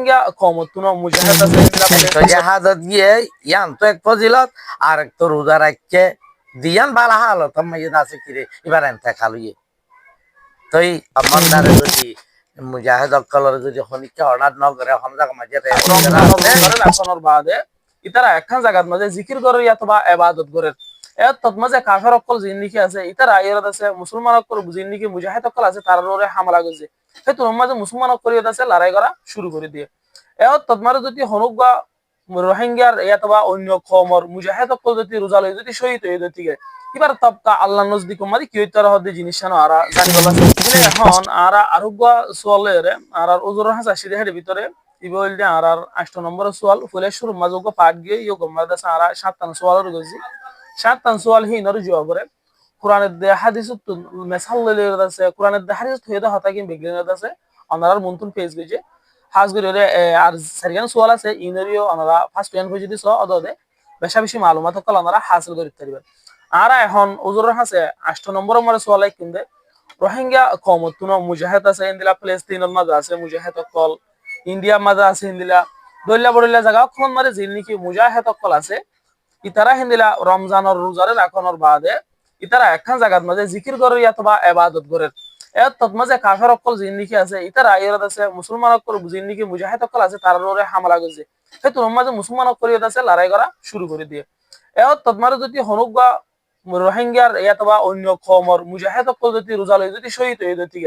রোহিঙ্গা কমতুনো মুজাহিদ আছে তো জাহাজত গিয়ে ইয়ান তো এক ফজিলত আর এক তো রোজা রাখছে দিয়ান বালা হালত মাইয়াদ আছে কিরে এবার এনতে খালুয়ে তই মন্দারে যদি মুজাহিদ অকলর যদি হনিকে অর্ডার ন করে হমজা মাঝে রমজানের রোজারে রাখনের বাদে ইতারা একখান জায়গাত মাঝে জিকির করে অথবা ইবাদত করে এত মাঝে কাফের অকল জিন্দিগি আছে ইতারা আইরাত আছে মুসলমান অকল জিন্দিগি মুজাহিদ অকল আছে তার উপরে হামলা করছে সেই তোর মাঝে মুসলমান অকল আছে লড়াই করা শুরু করে দিয়ে তৎমারে যদি হনুক বা রোহিঙ্গার অথবা অন্য কমর মুজাহিদ অকল যদি রোজা লই যদি শহীদ হয়ে যেতে এবার তবকা আল্লাহ নজদিক মারি কি হইতারা হদে জিনিস না আরা জানি বলা এখন আরা আরোগ্য সোয়ালে আর ওজোর হাসা সিধে হেডে ভিতরে ইবলদে আর 8 নম্বর সোয়াল ফুলে শুরু মাজুক পাট গিয়ে ইয়ো গম্মাদা সারা 7 সোয়ালের গজি 7 সোয়াল হিনর জবাব করে কোরআনের দে হাদিস মেসালের আছে কোরআনের দে হাদিস হইদা হতা কি বিজ্ঞানের আছে অনারার মন্তুন পেজ গেছে হাজ করে আর সারিয়ান সোয়াল আছে ইনরিও অনারা ফার্স্ট পেন হয়ে যদি সো অদদে বেশা বেশি মালুমাত কল অনারা হাসিল করতে পারবে আর এখন ওজোর হাসে 8 নম্বর মরে সোয়ালাই কিনবে রোহিঙ্গা কমতুনো মুজাহিদ আছে ইন্দিলা ফিলিস্তিনের মাঝে আছে মুজাহিদ অকল ইন্ডিয়ার মাঝে আছে ইন্দিলা দলিয়া বড়িলা জায়গা কোন মারে জিন্নিকি মুজাহিদ অকল আছে ইতারা হিন্দিলা রমজানের রোজারে রাখনের বাদে ইতারা একখান জায়গাত মাঝে জিকির করে অথবা ইবাদত করে তৎ মাঝে কাফের অকল জিন্নিকি আছে ইতারা আইরাত আছে মুসলমান অকল জিন্নিকি মুজাহিদ অকল আছে তার উপরে হামলা করছে সেই তোর মাঝে মুসলমান অকল আছে লড়াই করা শুরু করে দিয়ে তৎমারে যদি হনুক বা রোহিঙ্গার অথবা অন্য কমর মুজাহিদ অকল যদি রোজা লই যদি শহীদ হয়ে যেতে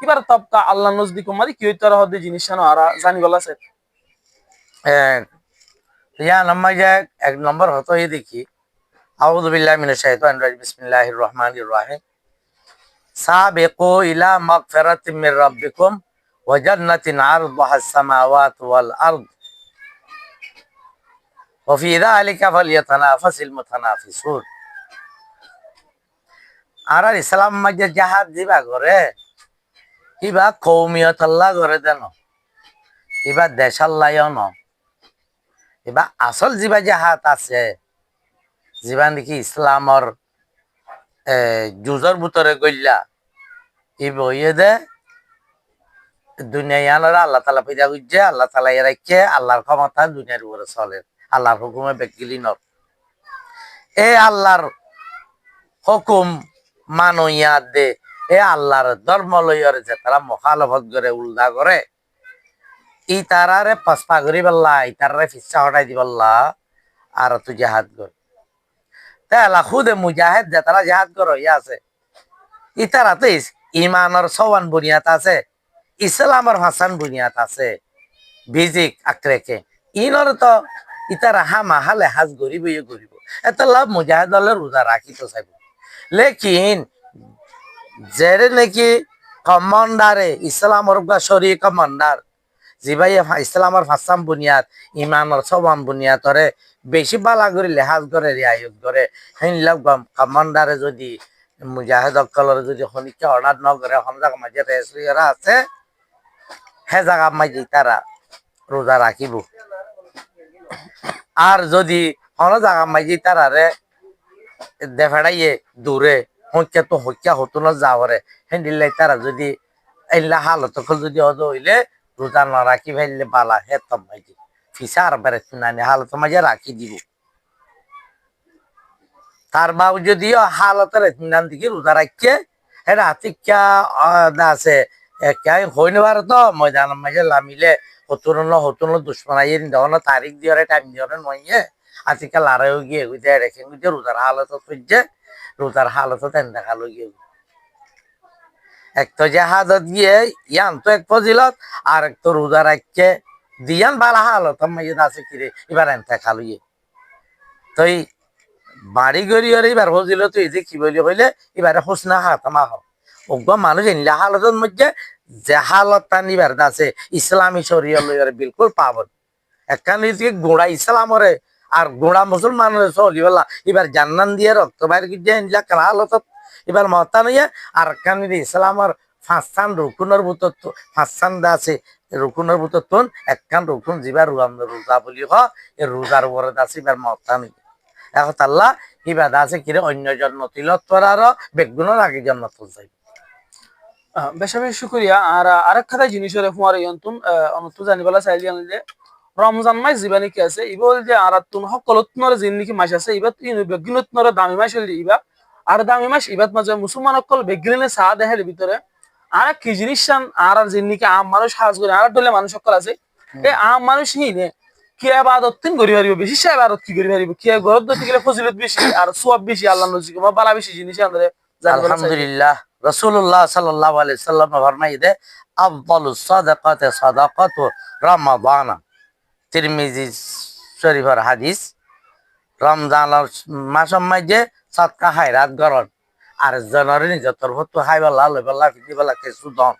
এবার তবকা আল্লাহ নজদিক মারি কি হইতারা হদে জিনিস না আরা জানি বলা আছে ইয়া নামাজে এক নম্বর হতো এই দেখি আউযু বিল্লাহি মিনাশ শাইতানির রাজিম বিসমিল্লাহির রহমানির রহিম সাবিকু ইলা মাগফিরাতিম মির রাব্বিকুম ওয়া জান্নাতিন আরদুহাস সামাওয়াতু ওয়াল আরদ ওয়া ফি যালিকা ফালইয়াতানাফাসিল মুতানাফিসুন আর ইসলাম মাঝে জাহাজ দিবা করে কিবা কৌমিয়ত আল্লাহ করে দেন কিবা দেশ আল্লাহ ন এবার আসল যিবা জাহাজ আছে যিবা নাকি ইসলামর যুজর ভিতরে গইলা এই বইয়ে দে দুনিয়ার আল্লাহ তালা পয়দা করছে আল্লাহ তালা রাখছে আল্লাহর ক্ষমতা দুনিয়ার উপরে চলে আল্লাহর হুকুমে ব্যক্তি নর এ আল্লাহর হুকুম মানইয়া দে এ আল্লাহর ধর্ম লইয়ারে যে তারা মখালফত করে উল্দা করে ই তারারে পস্পা করি বললা ই তারারে ফিসা হটাই দি বললা আর তুই জাহাদ কর তাহলে খুদে মুজাহিদ যে তারা জাহাদ করো ইয়া আছে ই তারা তো ইমানের সওয়ান বুনিয়াদ আছে ইসলামের হাসান বুনিয়াদ আছে বিজিক আক্রেকে ইনর তো ইতারা হামা হালে হাজ গরিব ইয়ে গরিব এত লাভ মুজাহিদ দলের রোজা রাখি তো চাইব লেকিন যেরে নাকি কমান্ডারে ইসলামর শরী কমান্ডার জিবাই ইসলামর ফাসাম বুনিয়াদ ইমানের সবান বুনিয়াদরে বেশি বালা করে লেহাজ করে রিয়ায়ত করে হেনলাম কমান্ডারে যদি মুজাহিদ অকলর যদি হনিকে অর্ডার ন করে হমজাক মাঝে রেসলিয়ারা আছে হে জায়গা মাঝে তারা রোজা রাখিব আর যদি হন জায়গা মাঝে তারারে দেখাইয়ে দূরে হইয়া তো হইয়া হতো না যাওয়ারে হেন্দিল্লাই তারা যদি এইলা হালত যদি অদ হইলে রোজা না রাখি ফেললে বালা হে তম মাঝে ফিসা আর বেড়ে শুনানি হালত মাঝে রাখি দিব তার বাবু যদিও হালতের ইতমিনান দিকে রোজা রাখছে হ্যাঁ আতিকা আছে হইনে পারে তো ময়দান মাঝে লামিলে হতুন দুশ্মনাই দেওয়ানো তারিখ দিয়ে টাইম দিয়ে নইয়ে আতিকা লারাইও গিয়ে গুইতে রেখে গুইতে রোজার হালত খুঁজছে রোজার হালত তেন দেখালো গিয়ে এক তো জাহাজত গিয়ে ইয়ান তো এক ফজিলত আর এক তো রোজা রাখছে দিয়ান বালা হালত মাইয়ে আছে কিরে এবার এনতে খালুয়ে তই বাড়ি গড়ি আর এবার হজিল তো এই যে কি বলি হইলে এবারে হোসনা হাতামা হোক মানুষ এনলে হালতের মধ্যে যে হালত নিবার আছে ইসলামী শরীয় লইয়ার বিলকুল পাবন একখানে গোড়া ইসলামরে আর গোড়া মুসলমানের চলি বলা এবার জান্নান দিয়ে রক্ত বাইর গিয়ে এনলা কালা হালত এবার মতা নিয়ে আর একখানে ইসলামর ফাঁসান রুকুনের ভিতর ফাঁসান আছে রুকুনের ভিতর তুন একখান রুকুন যিবার রোজা বলি হ এই রোজার উপরে আছে এবার মতা নিয়ে এখন আল্লাহ ইবাদ আছে কিরে অন্য জন্ম তিলত করার বেগুনের আগে জন্ম তুল যাইব বেশি বেশি শুক্রিয়া। আর আরেক খাতা জিনিসের ফুয়ার ইয়ন্তুন অনত জানিবলা চাইলি আমি যে রমজান মাস জীবানি কি আছে ইবা হল যে আর তুন সকলত নরে জিন্দিকি মাস আছে ইবা তুই বেগিনত নরে দামি মাস হল ইবা আর দামি মাস ইবাত মাঝে মুসলমান সকল বেগিনে চা দেহের ভিতরে আর কি জিনিস আর আর জিন্দিকি আম মানুষ সাজ করে আর দলে মানুষ সকল আছে এই আম মানুষ হিনে কি আবাদত তিন করি পারিব বেশি সে আবাদত কি করি পারিব কি গরত দতে গেলে ফজিলত বেশি আর সওয়াব বেশি আল্লাহ নজিকে বা বালা বেশি জিনিস আমাদের জানিবলা চাইলি। আলহামদুলিল্লাহ, রাসূলুল্লাহ সাল্লাল্লাহু আলাইহি সাল্লাম ফরমাই দে আফদালুস সাদাকাতি সাদাকাতু রমাদান। তিরমিজি শরীফের হাদিস। রমজানের মাসের মাঝে সৎকা হায়রাত গরণ আর জনরে নিজের তরফ তো হাইবেলা লইবেলা ফিটিবেলা কিছু দন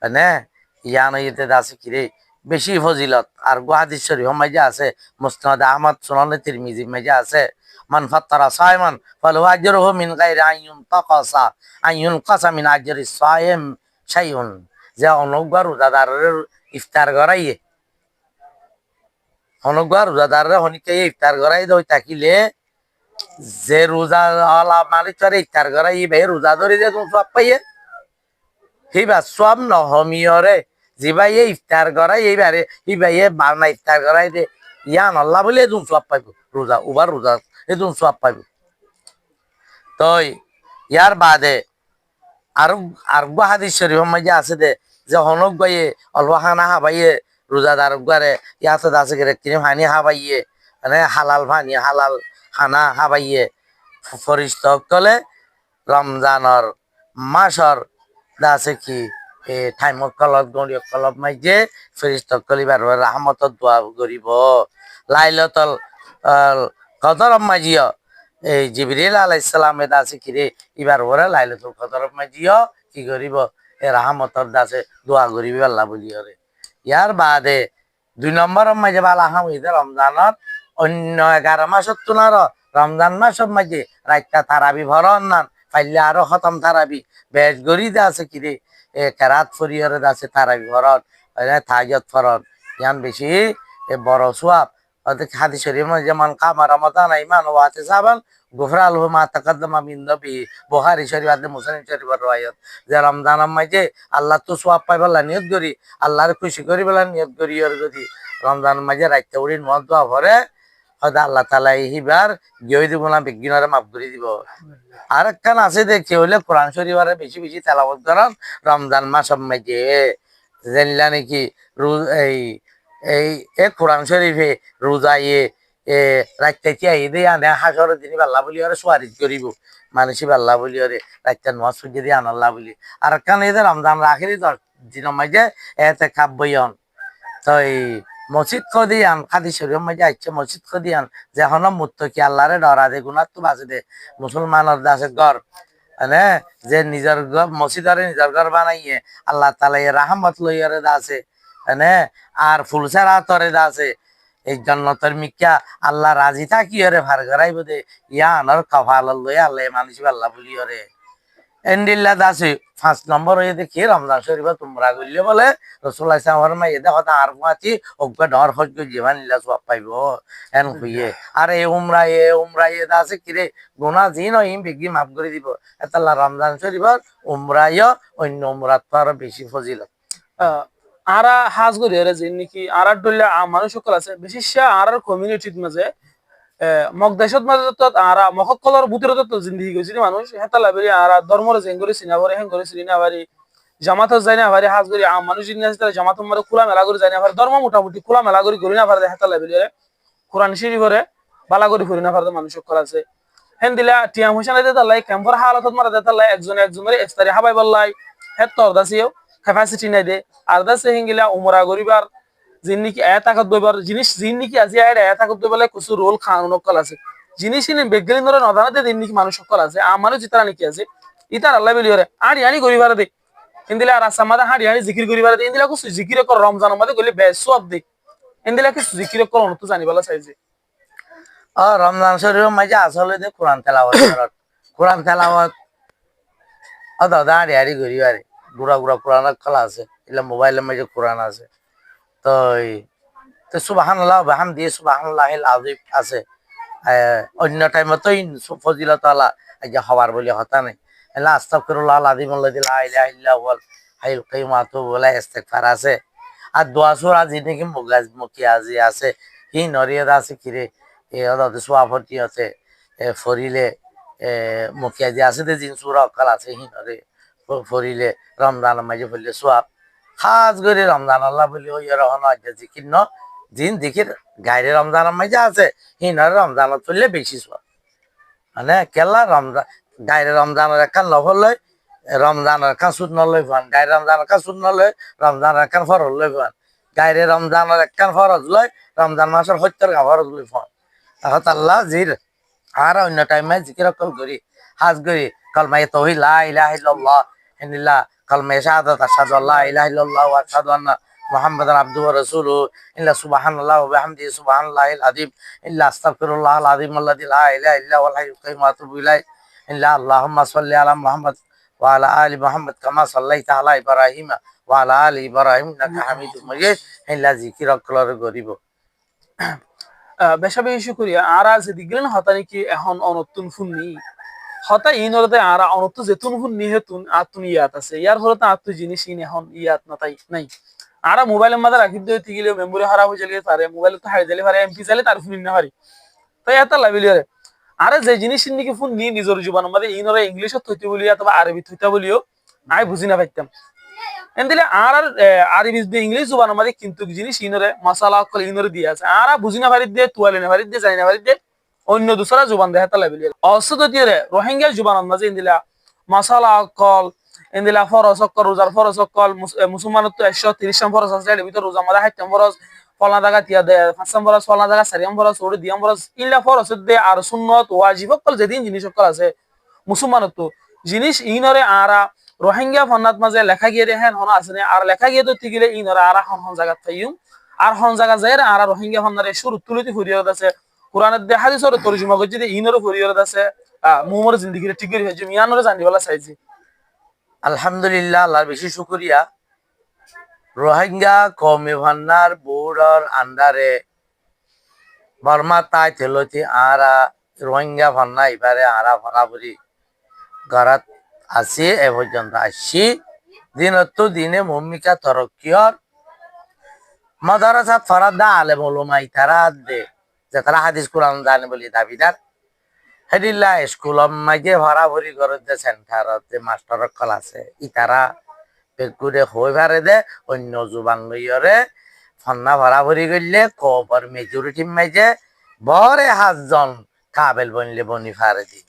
মানে ইয়ান ইতে আছে কিরে বেশি ফজিলত। আর হাদিস শরীফ মাঝে আছে মুসনাদ আহমদ সুনানে তিরমিজি মাঝে আছে মান ফাত্তারা সাইমান ফালাহু আজরুহু মিন গায়রি আইয়ুন কাসা মিন আজরি সাইম শাইউন। যে অনুগা রোজাদারের ইফতার করাইয়ে অনুগা রোজাদারের হনিকে ইফতার করাই দই থাকিলে যে রোজা মালিক ইফতার করাই ভাই রোজা ধরে যে তুমি সব পাইয়ে সেইবা সব নহমিয়রে যিবাই ইফতার করাই এইবারে সিবাইয়ে বানা ইফতার করাই দে ইয়ান আল্লাহ বলে তুমি সব পাইব রোজা উবার রোজা এই তুমি সব পাইব। তই ইয়ার বাদে আর আর হাদিস শরীফ মাঝে আছে দে যে হনক গাইয়ে অল্প খানা হাবাইয়ে রোজাদার গারে ইয়াতে আছে গেলে কিনে হানি হাবাইয়ে মানে হালাল ভানি হালাল খানা হাবাইয়ে ফরিস্ত কলে রমজানের মাসর আছে কি টাইমত কলত গড়িয় কলব মাইজে ফেরিস্ত কলিবার রাহমতত দোয়া করিব। লাইলাতুল কদর মাইজিও এই জিবরিল আলাইহিস সালামে দাসে কিরে ইবার ওরে লাইলাতুল কদর মাইজিও কি করিব এ রাহমতর দাসে দোয়া করিব আল্লাহ বলিয়রে। ইয়ার বাদে 2 নম্বরের মাঝে বালা হামিদে রমজানত অন্য 11 মাসত তুনার রমজান মাসের মাঝে রাইতা তারাবি ভরন নান পাইলে আরো খতম তারাবি বেশ গরিদে আছে কিরে কেরাত ফরিয়রে আছে তারাবি ভরন তাহাজ্জুদ ফরন ইয়ান বেশি বড় সওয়াব। হাদিস শরীফ যেমন কামা রমাদান ঈমান ওয়া ইহতিসাবান গুফরা লাহু মা তাকাদ্দামা মিন যামবি। বুখারী শরীফ আর মুসলিম শরীফের riwayat যে রমজানের মাঝে আল্লাহ তো সওয়াব পাইবেলা নিয়ত করি আল্লাহর খুশি করিবেলা নিয়ত করি আর যদি রমজানের মাঝে রাইতে উড়ি নওয়াজ দোয়া ভরে হয়তো আল্লাহ তাআলা এইবার গিয়ে দিব না বিজ্ঞানরে মাফ করে দিব। আর একখান আছে দেখি হইলে কোরআন শরীফের বেশি বেশি তেলাওয়াত করেন রমজান মাসের মাঝে জানলা নাকি এই এই এ কোরআন শরীফে রোজাইয়ে রাইতে দিয়ে আনে হাসরের দিন আল্লাহ বলি ওরে সুয়ারিশ করিব মানুষই আল্লাহ বলি ওরে রাইতে নামাজ পড়ে দিয়ে আল্লাহ বলি। আর একখান এই যে রমজান আখিরি 10 দিনের মাঝে এতে খাব্বইয়ন তো এই মসজিদ খদিয়ান হাদিস শরীফের মাঝে আইছে মসজিদ খদিয়ান যে হন মুত্তাকি আল্লাহরে ডরা দে গুনাহ তো বাঁচে দে মুসলমানের দাসে ঘর মানে যে নিজের মসজিদরে নিজের ঘর বানাইয়ে আল্লাহ তাআলা রাহমত লইয়ারে দাসে মানে আর ফুলসারা তরে দাসে এই জান্নাতের মিক্কা আল্লাহ রাজি থাকি রে ভার গরাইব দে ইয়ানর কফাল লই আল্লাহ মানুষ আল্লাহ বলিয়রে এন্ডিল্লা দাসে 5 নম্বর হয়ে দেখি রমজান শরীফ তোমরা গইলে বলে রাসূলুল্লাহ সাল্লাল্লাহু আলাইহি ওয়াসাল্লাম দেখো তা আর মাছি অজ্ঞ ডর হজ্জ জীবন ইল্লা সওয়াব পাইবো এন হইয়ে। আর এ উমরা এ দাসে কিরে গুনাহ জিন ও ইম বিগি মাফ করে দিব আল্লাহ রমজান শরীফ উমরায় অন্য উমরাত আর বেশি ফজিলত। আরা হাজ করি এরা যে নাকি আরার ডলে মানুষ সকল আছে বিশেষ আরার কমিউনিটির মাঝে মগদেশত মাঝে তো আরা মহকলর বুতির তো জিন্দিগি গেছিল মানুষ হেতা লাভেরি আরা ধর্মরে জেন করে চিনা ভরে হেন করে চিনা ভারি জামাত যাই না ভারি হাজ করি মানুষ জিনিস আছে তারা জামাত মারে খোলা মেলা করে যায় না ভারি ধর্ম মোটামুটি খোলা মেলা করে গরি না পারে হেতা লাভেরি কোরআন শরীফ করে বালা করে ফুরি না পারে মানুষ সকল আছে হেন দিলা টিয়াম হোসেন দেতা লাই ক্যাম্পর হালাত মারা দেতা লাই একজনের ইফতারি হাবাই বললাই হেত তর দাসিও ক্যাপাসিটি নাই দে আর দাসে হিঙ্গিলা উমরা গরিবার জিন্নিকি এতাকত বইবার জিনিস জিন্নিকি আজি আইডা এতাকত বইবালে কিছু রোল কানুন সকল আছে জিনিস নি বেগলিন ধরে নদানাতে জিন্নিকি মানুষ সকল আছে আমারও জিতারা নাকি আছে ইতার আল্লাহ বলিওরে আড়ি আনি গরিবার দে ইন্দিলা রাসা মাদা হাড়ি আনি জিকির গরিবার দে ইন্দিলা কিছু জিকির কর রমজান মাদে গলি বেশ সব দে ইন্দিলা কিছু জিকির কর তো জানি বলা চাইছে। রমজান শরীফের মাঝে আসলে দে কোরআন তেলাওয়াত করার কোরআন তেলাওয়াত দাদা আড়ি আড়ি গরিবারে গুড়া গুড়া কোরআন খেলা আছে এগুলা মোবাইলের মাঝে কোরআন আছে তো তো সুবহানাল্লাহ বিহামদি সুবহানাল্লাহিল আযীম আছে। অন্য টাইমে তো ফজিলত আলা যে হওয়ার বলে হতা নেই এলা আস্তাগফিরুল্লাহ আযীম আল্লাযী লা ইলাহা ইল্লা হুয়াল হাইয়ুল কাইয়্যুম বলে ইস্তেগফার আছে আর দোয়া সুরা জিনে মুগাজ মুকি আজি আছে হি নরিয়াদা আছে কিরে এ অদতে সুয়াফতি আছে ফরিলে মুকি আজি আছে তে জিন সুরা অকাল আছে হি নরে ফরিলে রমজান মাঝে ফরিলে সুয়াব খাস করে রমজান আল্লাহ বলি ওই রহন আজ্ঞা জিকির ন জিন দিকির গাইরে রমজান মাঝে আছে হি নরে রমজান চললে বেশি সুয়াব মানে কেলা রমজান গাইরে রমজানের একখান লফর লয় রমজানের একখান সুদ নলয় ফান গাইরে রমজানের একখান সুদ নলয় রমজানের একখান ফরজ লয় ফান গাইরে রমজানের একখান ফরজ লয় রমজান মাসের 70 ফরজ লয় ফান তাহলে আল্লাহ জির আর অন্য টাইমে জিকির কল করি হাজ করি কলমায়ে তাওহীদ লা ইলাহা ইল্লাল্লাহ ইন্নাল্লাহ কলমায়ে শাহাদাত আশহাদু আল্লা ইলাহা ইল্লাল্লাহ ওয়া আশহাদু আন্না মুহাম্মাদান আবদুহু ওয়া রাসূলুহু ইল্লা সুবহানাল্লাহি ওয়া বিহামদিহি সুবহানাল্লাহিল আযীম ইল্লা আস্তাগফিরুল্লাহাল আযীম আল্লাযী লা ইলাহা ইল্লা হুয়াল হাইয়ুল কাইয়্যুম ওয়া আতুবু ইলাইহি ইল্লা আল্লাহুম্মা সাল্লি আলা মুহাম্মাদ ওয়া আলা আলি মুহাম্মাদ কামা সাল্লাইতা আলা ইব্রাহিম ওয়া আলা আলি ইব্রাহিম ইন্নাকা হামিদুম মাজিদ ইল্লা জিকির কলর গরিব বেশা বেশি শুকরিয়া আরা যে দিগলেন হতানি কি এখন অনতুন ফুননি হতা ইনরতে আরা অনত যেতুন ফুননি হেতুন আতুন ইয়াত আছে ইয়ার ফলতে আতু জিনিস ইন এখন ইয়াত নাতাই নাই আরা মোবাইলের মাঝে রাখি দিতে গেলে মেমোরি খারাপ হয়ে গেলে পারে মোবাইল তো হারিয়ে দিলে পারে এমপি চাইলে তার ফুন না পারি তাই এত লাভিলিয়ারে আরে যে জিনিস নিকি ফুন নি নিজের জীবনের মধ্যে ইনরে ইংলিশত থইতে বলিয়া অথবা আরবি থইতে বলিও আই বুঝি না পাইতাম এন্দিলে আর আরবি ইংলিশ জবানের মধ্যে কিন্তু জিনিস ইনরে মশালা কল ইনরে দিয়া আছে আর বুঝি না পারি দিয়ে তুয়ালে না পারি দিয়ে জানি না পারি দিয়ে অন্য দুসরা জবান দেয় তা লাভিলিয়ারে অসদ দিয়ে রোহিঙ্গা জবানের মধ্যে ইন্দিলা মশালা কল ইন্দিলা ফরজ কল রোজার ফরজ কল মুসলমানের তো 130 ফরজ আছে এর ভিতর রোজা মধ্যে 60 ফরজ ফলনা জায়গা তিয়া দেয় 5 ফরজ ফলনা জায়গা 4 ফরজ ওরে দিয়াম ফরজ ইল্লা ফরজ দে আর সুন্নাত ওয়াজিব কল যেদিন জিনিস কল আছে মুসলমানের তো জিনিস ইনরে আরা রোহিঙ্গা ফন্নাত মাঝে লেখা গিয়ে দেখেন হন আছে আর লেখা গিয়ে তো গেলে ইনরে আরা হন হন জায়গা থাইম আর হন জায়গা যায় আর রোহিঙ্গা ফন্নারে শুরু তুলিতে ফুরিয়ত আছে কোরআনের দে হাদিসের তরজমা করছে যে ইনরে ফুরিয়ত আছে মুমর জিন্দেগিরে ঠিক করে হয়েছে মিয়ানরে জানিবালা চাইছি আলহামদুলিল্লাহ আল্লাহর বেশি শুকরিয়া রোহিঙ্গা কওমি ভান্নার বোর্ডর আন্ডারে বর্মা তাই তেলতি আরা রোহিঙ্গা ভান্না এবারে আরা ভরাভরি ঘরাত আছে এ পর্যন্ত আসছি দিনত দিনে ভূমিকা তরক্কিয়র মাদ্রাসাত ফরাদা আলেম উলামা ইতারা দে যে তারা হাদিস কোরআন জানে বলি দাবিদার হেদিল্লা স্কুলম মাঝে ভরাভরি ঘরত যে সেন্টারত যে মাস্টার কল আছে ইতারা বেগুরে হই ভারে দে অন্য জুবান লইয়রে ফন্না ভরাভরি করলে কবর মেজরিটি মাঝে বরে 7 জন কাবেল বনলে বনি ফারে দি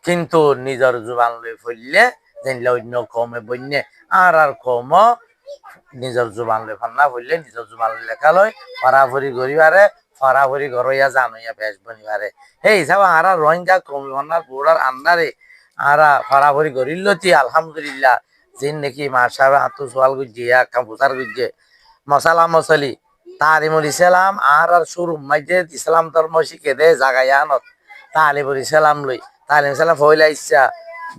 কিন্তু নিজের জুবান লই ফইলে যেনলে অন্য কমে বন্যে আর কম নিজের জুবান লই ফন্না ফইলে নিজের জুবান লেখা লয় ভরাভরি গরিবারে ফরাভরি গরইয়া জানইয়া বেশ বনিবারে এই হিসাবে আরা রোহিঙ্গা কমি ভান্নার বোর্ডার আন্ডারে আরা ফরাভরি গরিল্লতি আলহামদুলিল্লাহ জিন নাকি মাসাব আতু সোয়াল গুজিয়া কাম্পুসার গুজে মশালা মশলি তালিমুল ইসলাম আর শুরু মাইজে ইসলাম ধর্ম শিখে দে জাগায়ানত তালিমুল ইসলাম লই তালিম ইসলাম পয়লা ইচ্ছা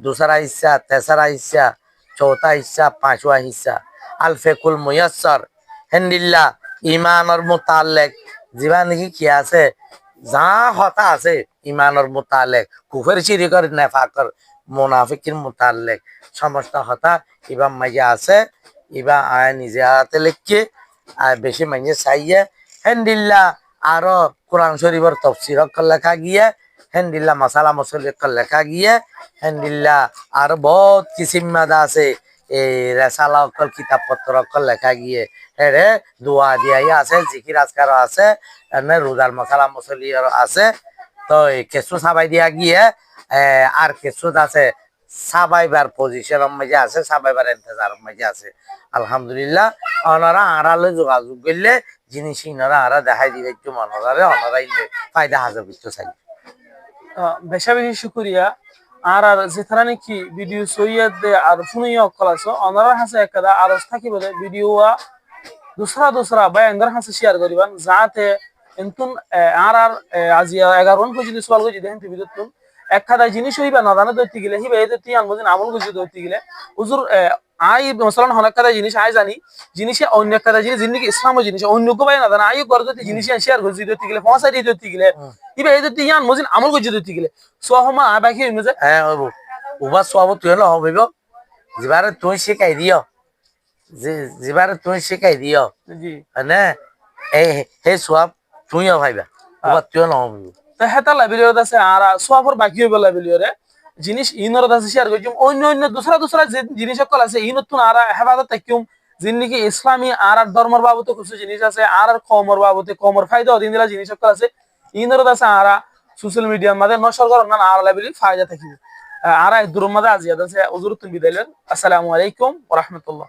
দুসরা ইচ্ছা তেসরা ইচ্ছা চৌথা ইচ্ছা পাঁচওয়া ইচ্ছা আল ফেকুল মুয়াসসার হেন্দিল্লা ইমানের মুতাল্লিক জীবা নাকি কি আছে যা হতা আছে ইমানের মুতাল্লিক কুফর শিরিকর নেফাকর মুনাফিকির মুতাল্লিক সমস্ত হতা ইবা মাইজে আছে ইবা আয় নিজে হাতে লিখকে আর বেশি মাইজে চাইয়ে হেন্দিল্লা আরো কোরআন শরীফের তফসির লেখা গিয়ে হেন্দিল্লা মশালা মশলি লেখা গিয়ে হেন্দিল্লা আর বহুত কিসিমাদা আছে এই রেসালা অকল কিতাব পত্র অকল লেখা গিয়ে হেরে দোয়া দিয়াই আছে জিকির আজকার আছে এনে রোজার মশালা মশলি আছে তো কেঁচু সাবাই দিয়া গিয়ে আর কেঁচুত আছে সাবাইবার পজিশন মাঝে আছে সাবাইবার ইন্তজার মাঝে আছে আলহামদুলিল্লাহ ওনারা আড়ালে যোগাযোগ করলে জিনিস ইনারা আরা দেখাই দিবে একটু মনোরারে ওনারা ইলে ফায়দা হাজার বিস্তু চাই বেশা বেশি শুকরিয়া আর যেখানে নাকি ভিডিও সৈয়দ দে আর শুনিয়া অকল আছে ওনারা হাসে একদা আর থাকি বলে ভিডিও দুসরা বা এন্দার হাসে শেয়ার করিবান যাতে এন্তুন আর আজি 11 পর্যন্ত সওয়াল করে দেখেন ভিডিওতুন একখাদা জিনিস হইবা না জানা দইতে গেলে হিবা এতে তিয়ান মদিন আমল করে দইতে গেলে হুজুর আই মাসালান হনাকাদা জিনিস আই জানি জিনিসে অন্য কাদা জিনিস জিন্দিগি ইসলামও জিনিস অন্য কো ভাই না জানা আই করে দইতে জিনিস শেয়ার করে দইতে গেলে পৌঁছাই দইতে গেলে হিবা এতে তিয়ান মদিন আমল করে দইতে গেলে সোহমা বাকি মজে হ্যাঁ হবো উবা সব তুই হলো হবিব যিবারে তুই শিখাই দিও যিবারে তুই শিখাই দিও জি মানে এই সেই সব তুইও ভাইবা উবা তুই নহবিব তা হেতা লাইব্রেরি আছে আর সোয়াফর বাকি হইব লাইব্রেরি জিনিস ইনরত আছে শেয়ার করছি অন্য অন্য দুসরা যে জিনিস সকল আছে ইনতুন আর হেফাজত থাকিম জিন্দিগি ইসলামী আর ধর্মের বাবতে কিছু জিনিস আছে আর কমর বাবতে কমর ফায়দা অধীন দিলা জিনিস সকল আছে ইনরত আছে আর সোশ্যাল মিডিয়ার মাঝে নশর করার না আর লাইব্রেরি ফায়দা থাকিব আর দূরের মাঝে আজিয়াদ আছে উজুর তুমি বিদাইলেন আসসালামু আলাইকুম ওয়া রাহমাতুল্লাহ।